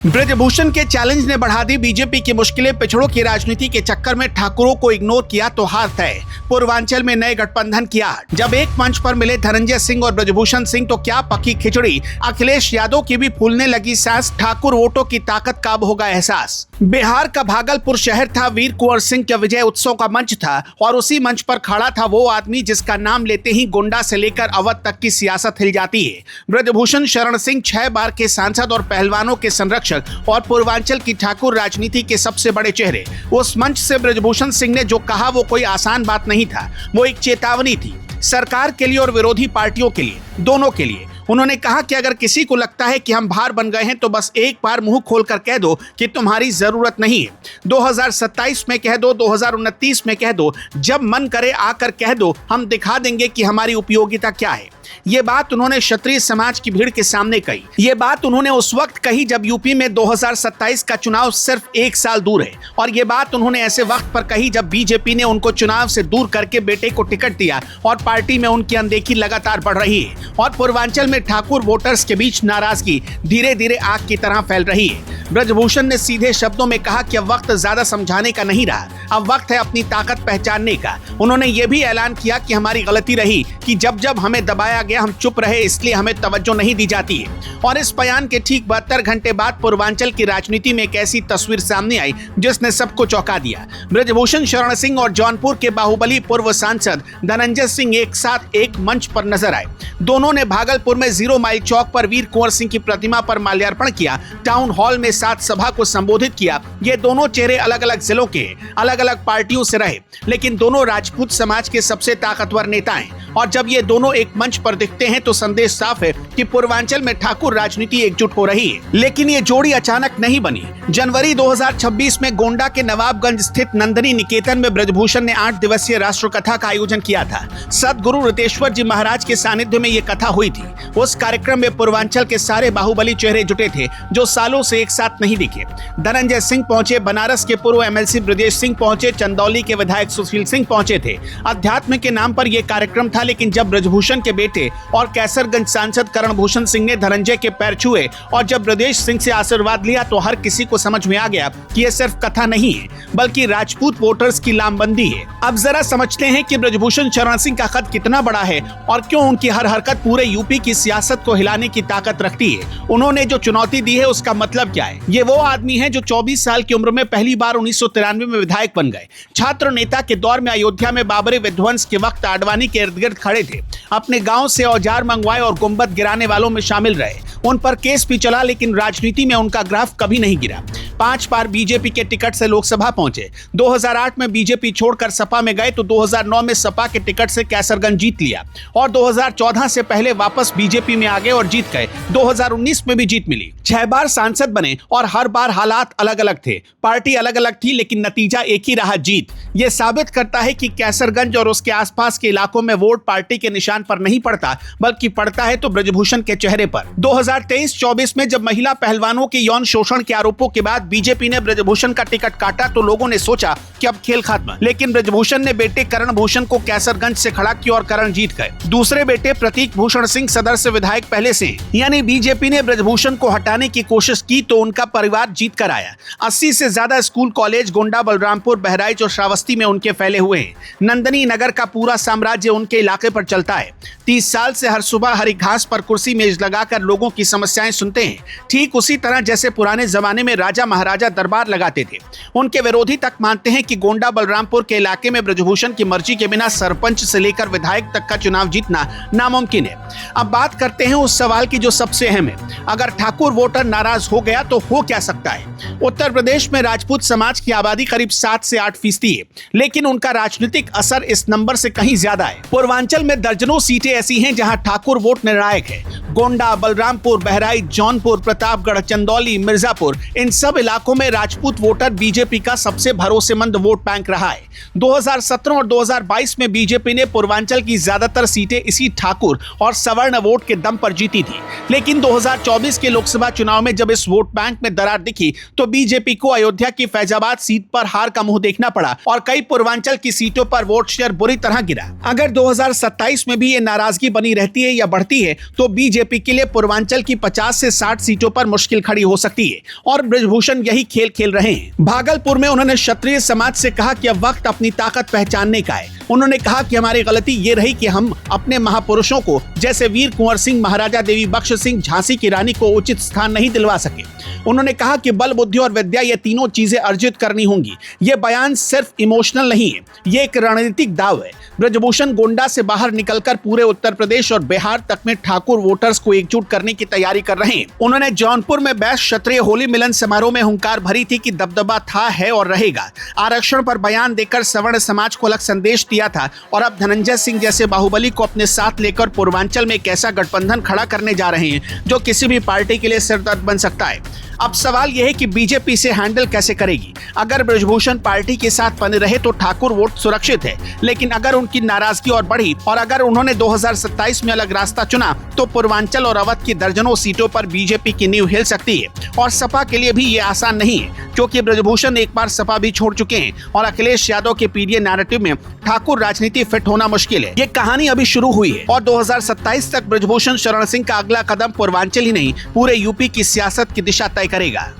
ब्रजभूषण के चैलेंज ने बढ़ा दी बीजेपी की मुश्किलें। पिछड़ों की राजनीति के चक्कर में ठाकुरों को इग्नोर किया तो हार तय। पूर्वांचल में नए गठबंधन की आड़। जब एक मंच पर मिले धनंजय सिंह और ब्रजभूषण सिंह तो क्या पकी खिचड़ी। अखिलेश यादव की भी फूलने लगी सांस। ठाकुर वोटों की ताकत का अब होगा एहसास। बिहार का भागलपुर शहर था, वीर कुंवर सिंह के विजय उत्सव का मंच था और उसी मंच पर खड़ा था वो आदमी जिसका नाम लेते ही गोंडा से लेकर अवध तक की सियासत हिल जाती है। ब्रजभूषण शरण सिंह 6 बार के सांसद और पहलवानों के संरक्षक और पूर्वांचल की ठाकुर राजनीति के सबसे बड़े चेहरे। उस मंच से ब्रजभूषण सिंह ने जो कहा वो कोई आसान बात नहीं था, वो एक चेतावनी थी, सरकार के लिए और विरोधी पार्टियों के लिए, दोनों के लिए। उन्होंने कहा कि अगर किसी को लगता है कि हम भार बन गए हैं तो बस एक बार मुंह खोलकर कह दो कि तुम्हारी जरूरत नहीं है। 2027 में कह दो, 2029 में कह दो, जब मन करे आकर कह दो, हम दिखा देंगे कि हमारी उपयोगिता क्या है। ये बात उन्होंने क्षत्रिय समाज की भीड़ के सामने कही। ये बात उन्होंने उस वक्त कही जब यूपी में 2027 का चुनाव सिर्फ 1 साल दूर है, और ये बात उन्होंने ऐसे वक्त पर कही जब बीजेपी ने उनको चुनाव से दूर करके बेटे को टिकट दिया और पार्टी में उनकी अनदेखी लगातार बढ़ रही है और पूर्वांचल में ठाकुर वोटर्स के बीच नाराजगी धीरे धीरे आग की तरह फैल रही है। ब्रजभूषण ने सीधे शब्दों में कहा कि अब वक्त ज्यादा समझाने का नहीं रहा, अब वक्त है अपनी ताकत पहचानने का। उन्होंने ये भी ऐलान किया कि हमारी गलती रही कि जब जब हमें दबाया गया हम चुप रहे, इसलिए हमें तवज्जो नहीं दी जाती है। और इस बयान के ठीक 72 घंटे बाद पूर्वांचल की राजनीति में एक ऐसी तस्वीर सामने आई जिसने सबको चौंका दिया। ब्रजभूषण शरण सिंह और जौनपुर के बाहुबली पूर्व सांसद धनंजय सिंह एक साथ एक मंच पर नजर आए। दोनों ने भागलपुर में 0 माइल चौक पर वीर कुंवर सिंह की प्रतिमा पर माल्यार्पण किया, टाउन हॉल में साथ सभा को संबोधित किया। ये दोनों चेहरे अलग अलग जिलों के, अलग अलग पार्टियों से रहे, लेकिन दोनों राजपूत समाज के सबसे ताकतवर नेता हैं। और जब ये दोनों एक मंच पर दिखते हैं तो संदेश साफ है कि पूर्वांचल में ठाकुर राजनीति एकजुट हो रही है। लेकिन ये जोड़ी अचानक नहीं बनी। जनवरी 2026 में गोंडा के नवाबगंज स्थित नंदिनी निकेतन में ब्रजभूषण ने 8 दिवसीय राष्ट्र कथा का आयोजन किया था। सदगुरु रितेश्वर जी महाराज के सानिध्य में ये कथा हुई थी। उस कार्यक्रम में पूर्वांचल के सारे बाहुबली चेहरे जुटे थे जो सालों से एक साथ नहीं दिखे। धनंजय सिंह पहुंचे, बनारस के पूर्व MLC ब्रजेश सिंह पहुंचे, चंदौली के विधायक सुशील सिंह पहुंचे थे। अध्यात्म के नाम पर यह कार्यक्रम था, लेकिन जब ब्रजभूषण के बेटे और कैसरगंज सांसद करणभूषण सिंह ने धनंजय के पैर छुए और जब ब्रजेश सिंह से आशीर्वाद लिया तो हर किसी को समझ में आ गया कि यह सिर्फ कथा नहीं है बल्कि राजपूत वोटर्स की लामबंदी है। अब जरा समझते हैं कि ब्रजभूषण शरण सिंह का कद कितना बड़ा है और क्यों उनकी हर हरकत पूरे यूपी की सियासत को हिलाने की ताकत रखती है। उन्होंने जो चुनौती दी है उसका मतलब क्या है। ये वो आदमी है जो 24 साल की उम्र में पहली बार 1993 में विधायक बन गए। छात्र नेता के दौर में अयोध्या में बाबरी विध्वंस के वक्त आडवाणी के इर्द गिर्द खड़े थे, अपने गांव से औजार मंगवाए और गुंबद गिराने वालों में शामिल रहे। उन पर केस भी चला, लेकिन राजनीति में उनका ग्राफ कभी नहीं गिरा। 5 बार बीजेपी के टिकट से लोकसभा पहुंचे। 2008 में बीजेपी छोड़कर सपा में गए तो 2009 में सपा के टिकट से कैसरगंज जीत लिया और 2014 से पहले वापस बीजेपी में आ गए और जीत गए। 2019 में भी जीत मिली। 6 बार सांसद बने और हर बार हालात अलग अलग थे, पार्टी अलग अलग थी, लेकिन नतीजा एक ही रहा, जीत। यह साबित करता है कि कैसरगंज और उसके आसपास के इलाकों में वोट पार्टी के निशान पर नहीं पड़ता बल्कि पड़ता है तो ब्रजभूषण के चेहरे पर। 2023-24 में जब महिला पहलवानों के यौन शोषण के आरोपों के बाद बीजेपी ने ब्रजभूषण का टिकट काटा तो लोगों ने सोचा कि अब खेल खत्म, लेकिन ब्रजभूषण ने बेटे करणभूषण को कैसरगंज से खड़ा किया और करण जीत गए। दूसरे बेटे प्रतीक भूषण सिंह सदर से विधायक पहले से, यानी बीजेपी ने ब्रजभूषण को हटाने की कोशिश की तो उनका परिवार जीत कर आया। 80 से ज्यादा स्कूल कॉलेज गोंडा, बलरामपुर, बहराइच और श्रावस्ती में उनके फैले हुए हैं। नंदिनी नगर का पूरा साम्राज्य उनके इलाके पर चलता है। 30 साल से हर सुबह हरी घास पर कुर्सी मेज लगाकर लोगों की समस्याएं सुनते हैं, ठीक उसी तरह जैसे पुराने जमाने में राजा महाराजा दरबार लगाते थे। उनके विरोधी तक मानते हैं कि गोंडा बलरामपुर के इलाके में ब्रजभूषण की मर्जी के बिना सरपंच से लेकर विधायक तक का चुनाव जीतना नामुमकिन है। अब बात करते हैं उस सवाल की जो सबसे अहम है, अगर ठाकुर वोटर नाराज हो गया तो हो क्या सकता है। उत्तर प्रदेश में राजपूत समाज की आबादी करीब 7 से 8% है, लेकिन उनका राजनीतिक असर इस नंबर से कहीं ज्यादा है। पूर्वांचल में दर्जनों सीटें ऐसी हैं जहां ठाकुर वोट निर्णायक है। गोंडा, बलरामपुर, बहराइच, जौनपुर, प्रतापगढ़, चंदौली, मिर्जापुर, इन सब इलाकों में राजपूत वोटर बीजेपी का सबसे भरोसेमंद वोट बैंक रहा है। 2017 और 2022 में बीजेपी ने पूर्वांचल की ज्यादातर सीटें इसी ठाकुर और सवर्ण वोट के दम पर जीती थी। लेकिन 2024 के लोकसभा चुनाव में जब इस वोट बैंक में दरार दिखी तो बीजेपी को अयोध्या की फैजाबाद सीट पर हार का मुंह देखना पड़ा और कई पूर्वांचल की सीटों पर वोट शेयर बुरी तरह गिरा। अगर 2027 में भी ये नाराजगी बनी रहती है या बढ़ती है तो बीजेपी के लिए पूर्वांचल की 50 से 60 सीटों पर मुश्किल खड़ी हो सकती है और ब्रजभूषण यही खेल खेल रहे हैं। भागलपुर में उन्होंने क्षत्रिय समाज से कहा कि अब वक्त अपनी ताकत पहचानने का है। उन्होंने कहा कि हमारी गलती ये रही कि हम अपने महापुरुषों को जैसे वीर कुंवर सिंह, महाराजा देवी बख्श सिंह, झांसी की रानी को उचित स्थान नहीं दिलवा सके। उन्होंने कहा कि बल, बुद्धि और विद्या ये तीनों चीजें अर्जित करनी होंगी। ये बयान सिर्फ इमोशनल नहीं है, ये एक रणनीतिक दाव है। ब्रजभूषण गोंडा से बाहर निकलकर पूरे उत्तर प्रदेश और बिहार तक में ठाकुर वोटर्स को एकजुट करने की तैयारी कर रहे हैं। उन्होंने जौनपुर में बैस क्षत्रिय होली मिलन समारोह में हुंकार भरी थी कि दबदबा था, है और रहेगा। आरक्षण पर बयान देकर सवर्ण समाज को अलग संदेश दिया था और अब धनंजय सिंह जैसे बाहुबली को अपने साथ लेकर पूर्वांचल में एक ऐसा गठबंधन खड़ा करने जा रहे हैं जो किसी भी पार्टी के लिए सिरदर्द बन सकता है। अब सवाल यह है कि बीजेपी इसे हैंडल कैसे करेगी। अगर ब्रजभूषण पार्टी के साथ बने रहे तो ठाकुर वोट सुरक्षित है, लेकिन अगर उनकी नाराजगी और बढ़ी और अगर उन्होंने 2027 में अलग रास्ता चुना तो पूर्वांचल और अवध की दर्जनों सीटों पर बीजेपी की नींव हिल सकती है। और सपा के लिए भी ये आसान नहीं है क्योंकि ब्रजभूषण एक बार सपा भी छोड़ चुके हैं और अखिलेश यादव के पीडीए नैरेटिव में ठाकुर राजनीति फिट होना मुश्किल है। ये कहानी अभी शुरू हुई है और 2027 तक ब्रजभूषण शरण सिंह का अगला कदम पूर्वांचल ही नहीं पूरे यूपी की सियासत की दिशा तय करेगा।